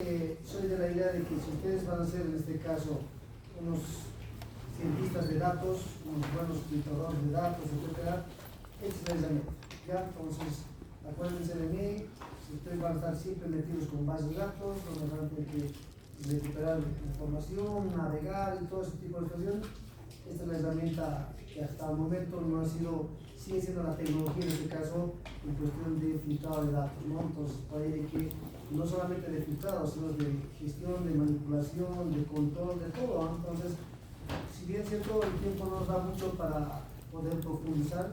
Soy de la idea de que si ustedes van a ser en este caso unos cientistas de datos, unos buenos filtradores de datos, etc., este es la meta. ¿Ya? Entonces, acuérdense de mí, si ustedes van a estar siempre metidos con bases de datos, donde van a tener que recuperar información, navegar y todo ese tipo de cosas. Esta es la herramienta que hasta el momento no ha sido, sigue siendo la tecnología en este caso en cuestión de filtrado de datos, ¿no? Entonces, puede que no solamente de filtrado, sino de gestión, de manipulación, de control, de todo, ¿no? Entonces, si bien cierto, el tiempo no nos da mucho para poder profundizar,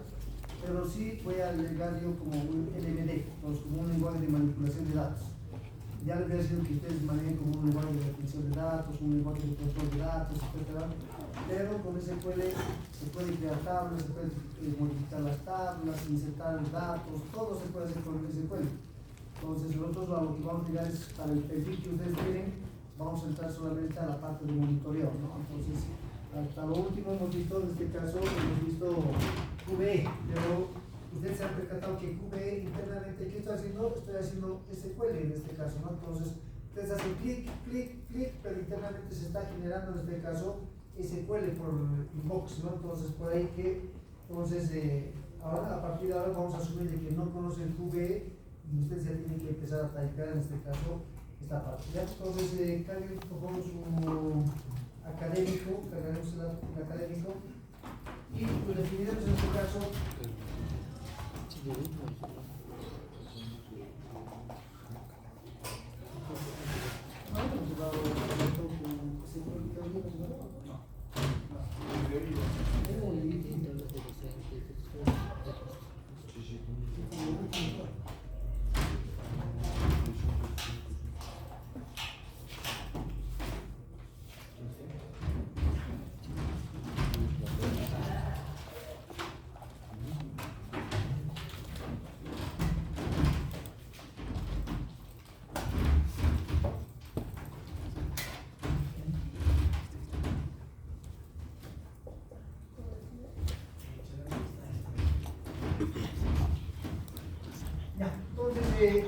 pero sí voy a agregar yo como un LMD, entonces como un lenguaje de manipulación de datos. Ya les voy a decir que ustedes manejen como un lenguaje de definición de datos, un lenguaje de control de datos, etc. Pero con SQL se puede crear tablas, se puede modificar las tablas, insertar datos, todo se puede hacer con SQL. Entonces nosotros lo que vamos a mirar es para el perfil que ustedes tienen, vamos a entrar solamente a la parte de monitoreo, ¿no? Entonces, hasta lo último hemos visto, en este caso, hemos visto QBE, pero ustedes se han percatado que QBE internamente, ¿qué estoy haciendo? Estoy haciendo SQL en este caso, ¿no? Entonces, ustedes hacen clic, clic, clic, pero internamente se está generando en este caso SQL por inbox, ¿no? Entonces, por ahí que, entonces, ahora, a partir de ahora vamos a asumir de que no conocen QBE y ustedes ya tienen que empezar a practicar en este caso esta parte. ¿Ya? Entonces, carguen por favor su académico, cargaremos el académico y pues definiremos en este caso ya, entonces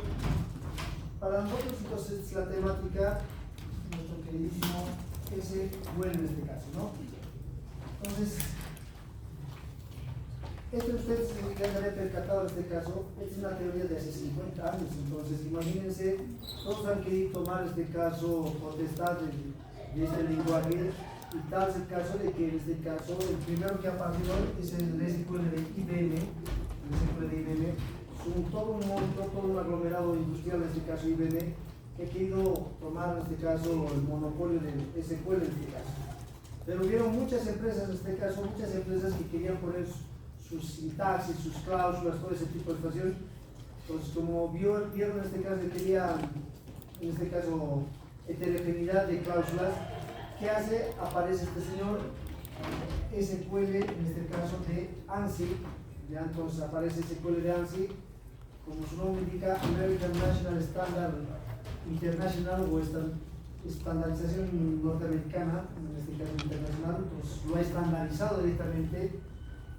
para nosotros entonces la temática, nuestro queridísimo SQL en este caso, ¿no? Entonces, esto ustedes ya se habían percatado en este caso, es una teoría de hace 50 años, entonces imagínense, todos han querido tomar este caso, potestad de este lenguaje, y tal es el caso de que en este caso, el primero que ha partido es el SQL de IBM, el SQL de IBM, todo un aglomerado industrial, en este caso IBM, que ha querido tomar en este caso el monopolio del SQL en este caso. Pero hubieron muchas empresas, en este caso, muchas empresas que querían poner sus sintaxis, sus cláusulas, todo ese tipo de situación. Entonces, como vieron en este caso que querían, en este caso, heterogeneidad de cláusulas, ¿qué hace? Aparece este señor SQL, en este caso de ANSI, ya entonces aparece SQL de ANSI, como su nombre indica, American National Standard International o estandarización norteamericana, en este caso internacional, pues lo ha estandarizado directamente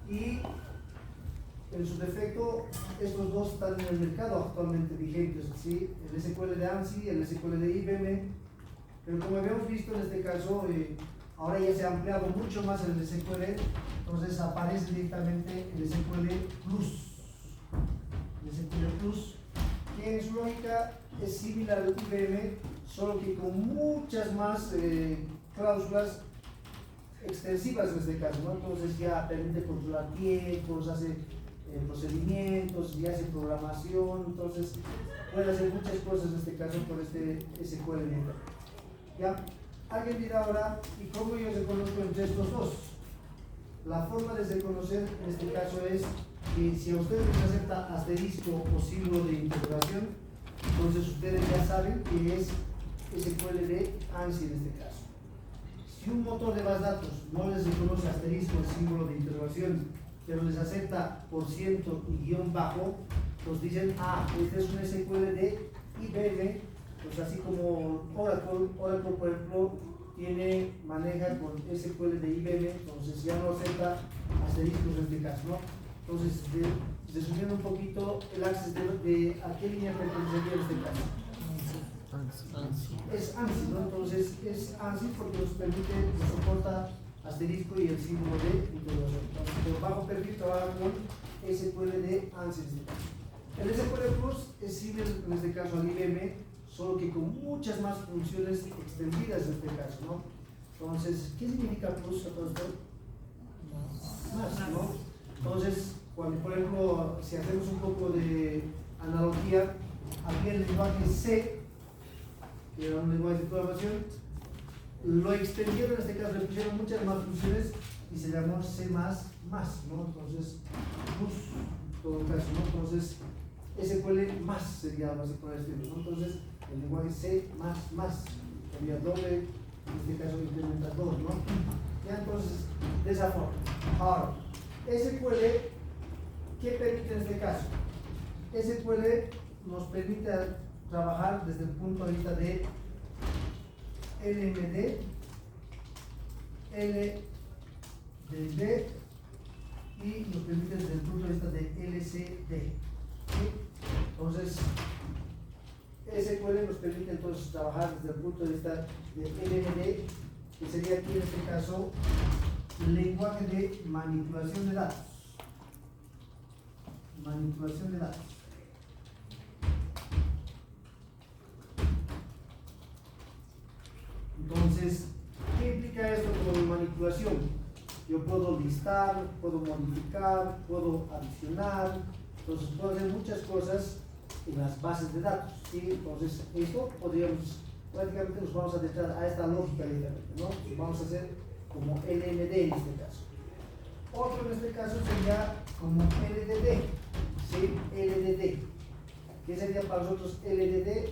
y en su defecto estos dos están en el mercado actualmente vigentes, ¿sí? El SQL de ANSI, el SQL de IBM, pero como habíamos visto en este caso, ahora ya se ha ampliado mucho más el SQL, entonces aparece directamente el SQL Plus. El SQL Plus, que en su lógica es similar al IBM, solo que con muchas más cláusulas extensivas en este caso, ¿no? Entonces ya permite controlar tiempos, hace procedimientos, ya hace programación, entonces puede hacer muchas cosas en este caso por este SQL. ¿Ya? Alguien dirá ahora, ¿y cómo yo reconozco entre estos dos? La forma de reconocer en este caso es que si a ustedes les acepta asterisco o símbolo de interrogación, entonces ustedes ya saben que es SQL de ANSI en este caso. Si un motor de base de datos no les reconoce asterisco o símbolo de interrogación, pero les acepta por ciento y guión bajo, pues dicen, este es un SQL de IBM, pues así como Oracle por ejemplo, maneja con SQL de IBM, entonces ya no acepta asteriscos en este caso, ¿no? Entonces, resumiendo un poquito el access de a qué línea pertenecería en este caso. Es ANSI, ¿no? Entonces es ANSI porque nos permite, nos soporta asterisco y el símbolo de integración. Entonces, por bajo perfil trabaja con SQL de ANSI en este caso. El SQL Plus es similar en este caso al IBM, solo que con muchas más funciones extendidas en este caso, ¿no? Entonces, ¿qué significa Plus a todo esto? Más, ¿no? Entonces, cuando por ejemplo, si hacemos un poco de analogía, aquí el lenguaje C, que era un lenguaje de programación, lo extendieron, en este caso le pusieron muchas más funciones y se llamó C++, ¿no? Entonces, plus, en todo caso, ¿no? Entonces, SQL más sería algo así por el estilo, ¿no? Entonces, el lenguaje C++, sería doble, en este caso implementador, ¿no? Ya, entonces, de esa forma. Ahora, SQL, ¿qué permite en este caso? SQL nos permite trabajar desde el punto de vista de LMD, LDD y nos permite desde el punto de vista de LCD. ¿Sí? Entonces, SQL nos permite entonces trabajar desde el punto de vista de LMD, que sería aquí en este caso el lenguaje de manipulación de datos. Manipulación de datos. Entonces, ¿qué implica esto como manipulación? Yo puedo listar, puedo modificar, puedo adicionar, entonces puedo hacer muchas cosas en las bases de datos, ¿sí? Entonces, esto podríamos, prácticamente nos vamos a dedicar a esta lógica directamente, ¿no? Vamos a hacer como LMD en este caso. Otro en este caso sería como LDD, ¿sí? LDD. ¿Qué sería para nosotros LDD?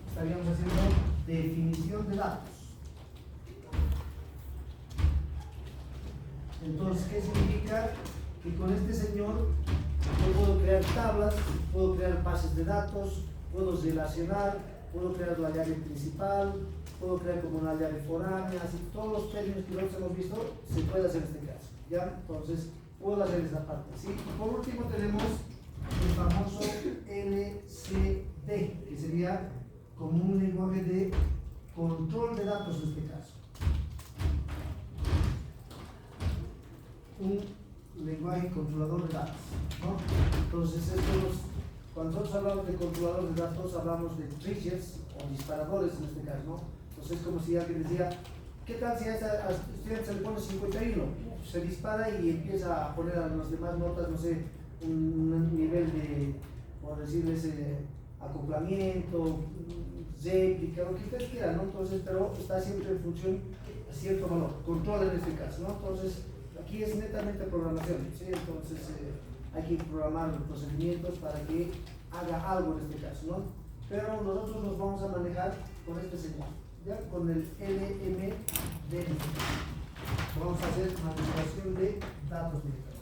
Estaríamos haciendo definición de datos. Entonces, ¿qué significa? Que con este señor yo puedo crear tablas, puedo crear bases de datos, puedo relacionar, puedo crear la llave principal, puedo crear como una llave foránea, así todos los términos que nosotros hemos visto se puede hacer en este caso, ¿ya? Entonces, puedo hacer esa parte, ¿sí? Y por último tenemos el famoso LCD, que sería como un lenguaje de control de datos en este caso. Un lenguaje controlador de datos, ¿no? Entonces, cuando nosotros hablamos de controlador de datos, hablamos de triggers o disparadores en este caso, ¿no? Entonces, es como si alguien decía, ¿qué tal si a esta estudiante se le pone 51? Se dispara y empieza a poner a las demás notas, no sé, un nivel de, por decirles, acoplamiento, réplica, lo que ustedes quieran, ¿no? Entonces, pero está siempre en función a cierto valor, control en este caso, ¿no? Entonces, aquí es netamente programación, ¿sí? Entonces hay que programar los procedimientos para que haga algo en este caso, ¿no? Pero nosotros nos vamos a manejar con este señor, ¿ya? Con el LMD. Vamos a hacer manipulación de datos directamente.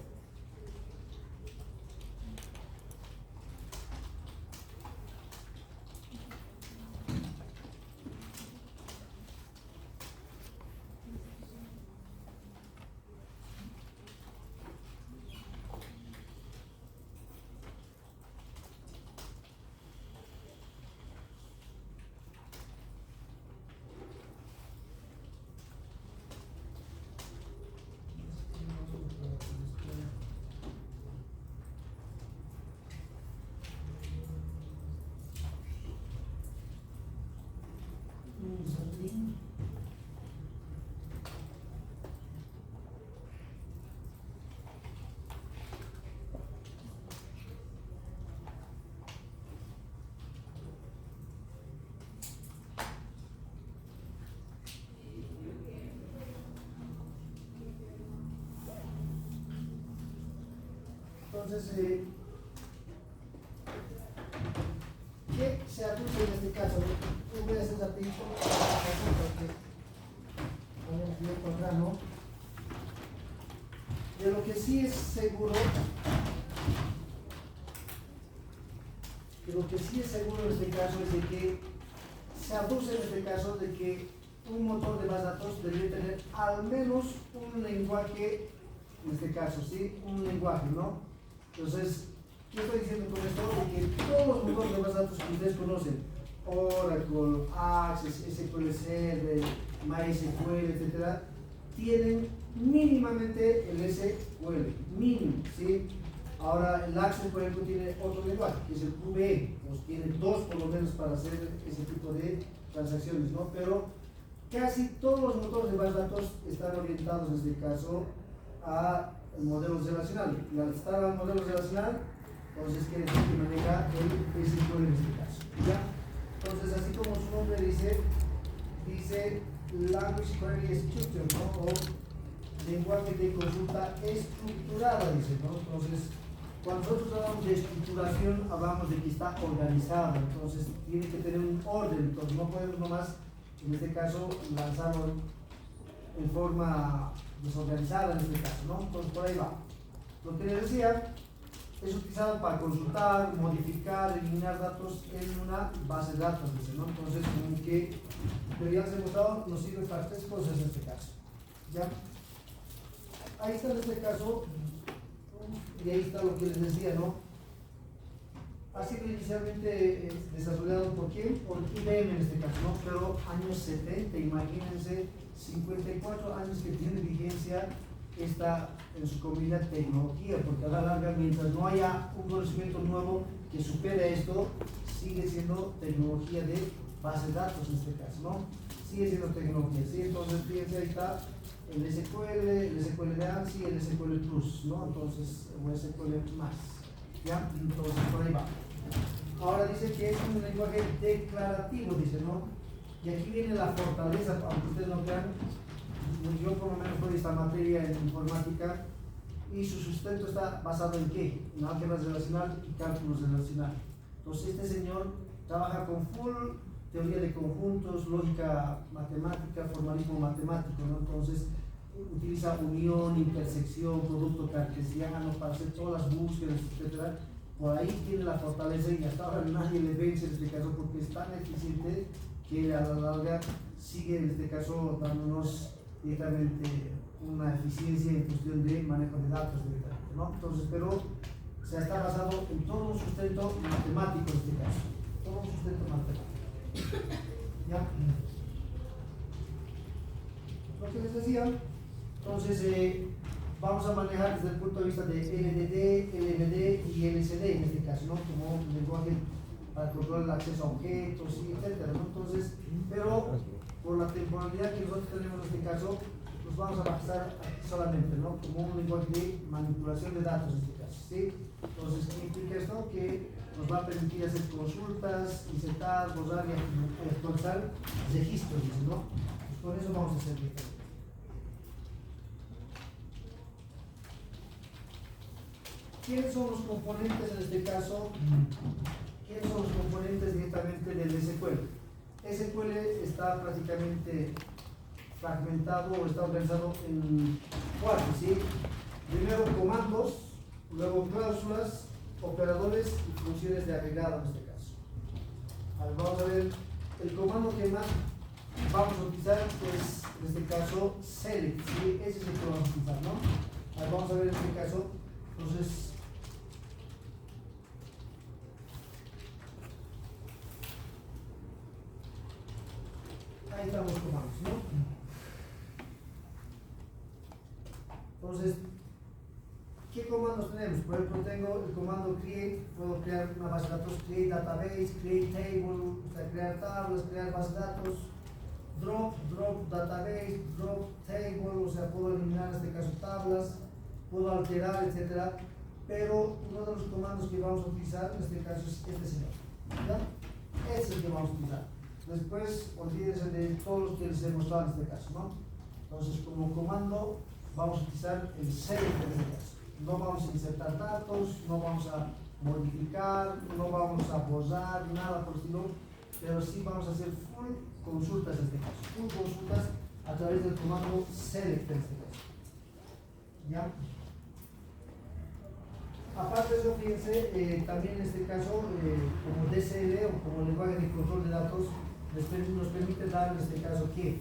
Entonces, ¿qué se aduce en este caso? Yo voy a hacer rapidito porque ¿no? De lo que sí es seguro, en este caso es de que se aduce en este caso de que un motor de base de datos debe tener al menos un lenguaje, en este caso, ¿sí? Un lenguaje, ¿no? Entonces, ¿qué estoy diciendo con esto? De que todos los motores de base de datos que ustedes conocen, Oracle, Access, SQL Server, MySQL, etc., tienen mínimamente el SQL, mínimo, ¿sí? Ahora el Access, por ejemplo, tiene otro lenguaje, que es el QBE, pues tiene dos por lo menos para hacer ese tipo de transacciones, ¿no? Pero casi todos los motores de base de datos están orientados en este caso a modelos relacionales. Y al estar al modelo relacional, entonces quiere decir que maneja el SQL en este caso, ¿ya? Entonces, así como su nombre dice Language Query Structure, ¿no? O lenguaje de consulta estructurada, dice, ¿no? Entonces, cuando nosotros hablamos de estructuración, hablamos de que está organizado, entonces tiene que tener un orden, entonces no podemos nomás, en este caso, lanzarlo en forma desorganizada, en este caso, ¿no? Entonces, por ahí va. Lo que les decía, es utilizado para consultar, modificar, eliminar datos en una base de datos, dice, ¿no? Entonces, como que, pero ya les he mostrado, nos sirve para tres cosas en este caso, ¿ya? Ahí está en este caso, y ahí está lo que les decía, ¿no? Ha sido inicialmente desarrollado por quién? Por IBM en este caso, ¿no? Pero años 70, imagínense, 54 años que tiene vigencia esta en su comida tecnología, porque a la larga, mientras no haya un conocimiento nuevo que supere esto, sigue siendo tecnología de base de datos en este caso, ¿no? Sigue siendo tecnología, ¿sí? Entonces, fíjense, ahí está el SQL de ANSI, el SQL Plus, ¿no? Entonces, o SQL más, ¿ya? Entonces, por ahí va. Ahora dice que es un lenguaje declarativo, dice, ¿no? Y aquí viene la fortaleza, aunque ustedes no crean, yo por lo menos doy esta materia en informática y su sustento está basado en qué? En álgebra relacional y cálculos relacional. Entonces este señor trabaja con full teoría de conjuntos, lógica matemática, formalismo matemático, ¿no? Entonces utiliza unión, intersección, producto cartesiano para hacer todas las búsquedas, etc. Por ahí tiene la fortaleza y hasta ahora nadie le vence en este caso porque es tan eficiente que a la larga sigue en este caso dándonos directamente una eficiencia en cuestión de manejo de datos directamente, ¿no? Entonces, pero se está basado en todo un sustento matemático en este caso, todo un sustento matemático. ¿Ya? Lo que les decía, entonces vamos a manejar desde el punto de vista de LDD, LBD y LCD en este caso, ¿no? Como un lenguaje para controlar el acceso a objetos, y etcétera, ¿no? Entonces, pero por la temporalidad que nosotros tenemos en este caso, nos vamos a basar solamente, ¿no? Como un lenguaje de manipulación de datos en este caso, ¿sí? Entonces, ¿qué implica esto? Que nos va a permitir hacer consultas, insertar, borrar y actualizar registros, ¿no? Pues con eso vamos a hacer bien. ¿Quiénes son los componentes en este caso? ¿Quiénes son los componentes directamente del SQL? SQL está prácticamente fragmentado o está organizado en cuatro, ¿sí? Primero comandos, luego cláusulas, operadores y funciones de agregado en este caso. Ahora vamos a ver el comando que más vamos a utilizar, pues en este caso select, ¿sí? Ese es el que vamos a utilizar, ¿no? Ahora vamos a ver en este caso, entonces ahí están los comandos, ¿no? Entonces, ¿qué comandos tenemos? Por ejemplo, tengo el comando create, puedo crear una base de datos, create database, create table, o sea, crear tablas, crear base de datos, drop database, drop table, o sea, puedo eliminar en este caso tablas, puedo alterar, etcétera. Pero uno de los comandos que vamos a utilizar en este caso es este señor, ¿ya? Ese es el que vamos a utilizar. Después, olvídense de todos los que les he mostrado en este caso, ¿no? Entonces, como comando, vamos a utilizar el select en este caso. No vamos a insertar datos, no vamos a modificar, no vamos a borrar, nada por el estilo, pero sí vamos a hacer full consultas en este caso. Full consultas a través del comando select en este caso. ¿Ya? Aparte de eso, fíjense, también en este caso, como DCL o como lenguaje de control de datos, nos permite dar en este caso que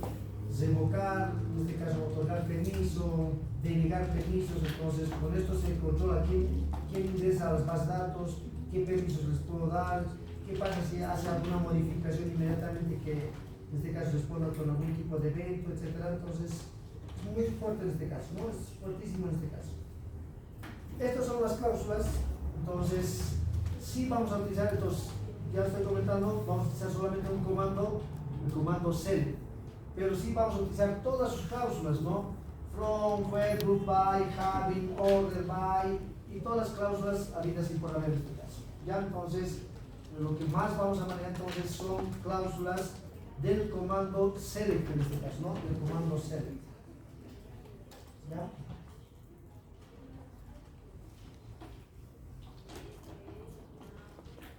revocar, en este caso otorgar permiso, denegar permisos. Entonces con esto se controla quién ingresa a las bases de datos, qué permisos les puedo dar, ¿Qué pasa si hace alguna modificación inmediatamente que en este caso responda con algún tipo de evento, etcétera? Entonces, es muy fuerte en este caso, ¿no? Es fuertísimo en este caso. Estas son las cláusulas, entonces, sí vamos a utilizar estos, ya estoy comentando, vamos a utilizar solamente un comando, el comando cell, pero sí vamos a utilizar todas sus cláusulas, ¿no? From, where, group by, having, order by, y todas las cláusulas habidas y por haber en este caso. Ya, entonces, lo que más vamos a manejar entonces son cláusulas del comando select en este caso, ¿no? Del comando select. ¿Ya?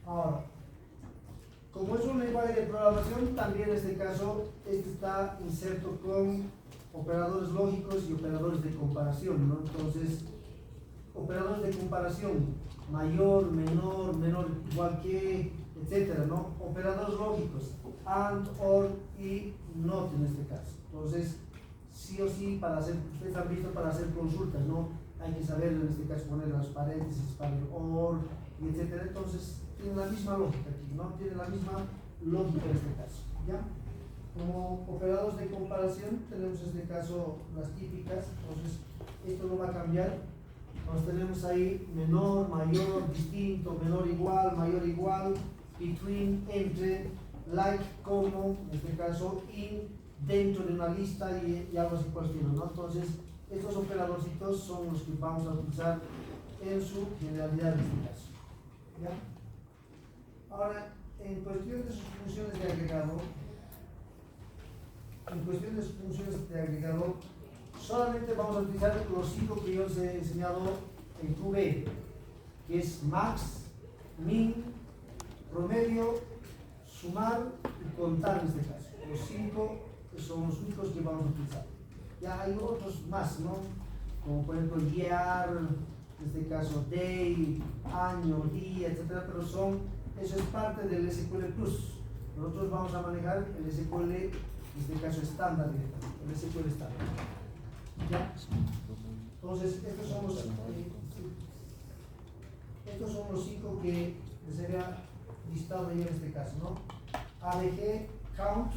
Ahora, como es un lenguaje de programación, también en este caso, este está inserto con operadores lógicos y operadores de comparación, ¿no? Entonces, operadores de comparación, mayor, menor, menor, igual que, etcétera, ¿no? Operadores lógicos, and, or y not en este caso. Entonces, sí o sí, para hacer, ustedes han visto para hacer consultas, ¿no? Hay que saber en este caso poner las paréntesis para el or y etcétera. Entonces, tiene la misma lógica aquí, ¿no? Tiene la misma lógica en este caso, ¿ya? Como operadores de comparación, tenemos en este caso las típicas, entonces, esto no va a cambiar. Entonces tenemos ahí menor, mayor, distinto, menor igual, mayor igual, between, entre, like, como, en este caso, in, dentro de una lista y algo así por el estilo, ¿no? Entonces, estos operadorcitos son los que vamos a utilizar en su generalidad en este caso. ¿Ya? Ahora, en cuestión de sus funciones de agregado, solamente vamos a utilizar los 5 que yo les he enseñado en QB, que es max, min, promedio, sumar y contar en este caso. Los 5 son los únicos que vamos a utilizar. Ya hay otros más, ¿no? Como por ejemplo year, en este caso day, año, día, etcétera, pero eso es parte del SQL Plus. Nosotros vamos a manejar el SQL, en este caso estándar directamente, el SQL estándar. ¿Ya? Entonces, estos son los 5 que les había listado yo en este caso, ¿no? ABG, count,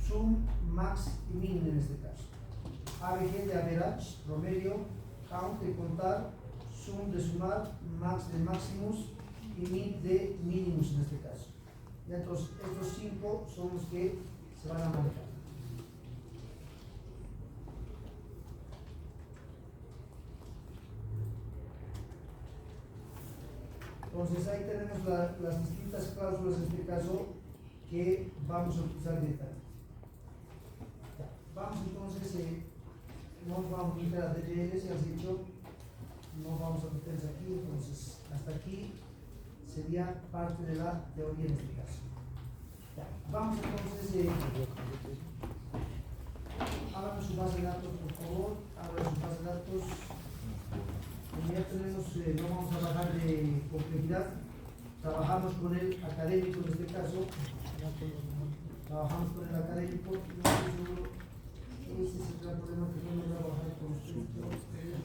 sum, max y min en este caso. ABG de average, promedio, count de contar, sum de sumar, max de máximos y min de mínimos en este caso. Y entonces, estos 5 son los que se van a manejar. Entonces ahí tenemos las distintas cláusulas en este caso que vamos a utilizar directamente. Vamos entonces, no vamos a meter a DLL, si has dicho, no vamos a meterse aquí, entonces hasta aquí sería parte de la teoría en este caso. Vamos entonces, abran su base de datos por favor, abran su base de datos. Como ya tenemos, no vamos a bajar de complejidad, trabajamos con el académico en este caso, trabajamos con el académico, no estoy seguro, ese es el gran problema que no me va a bajar con ustedes.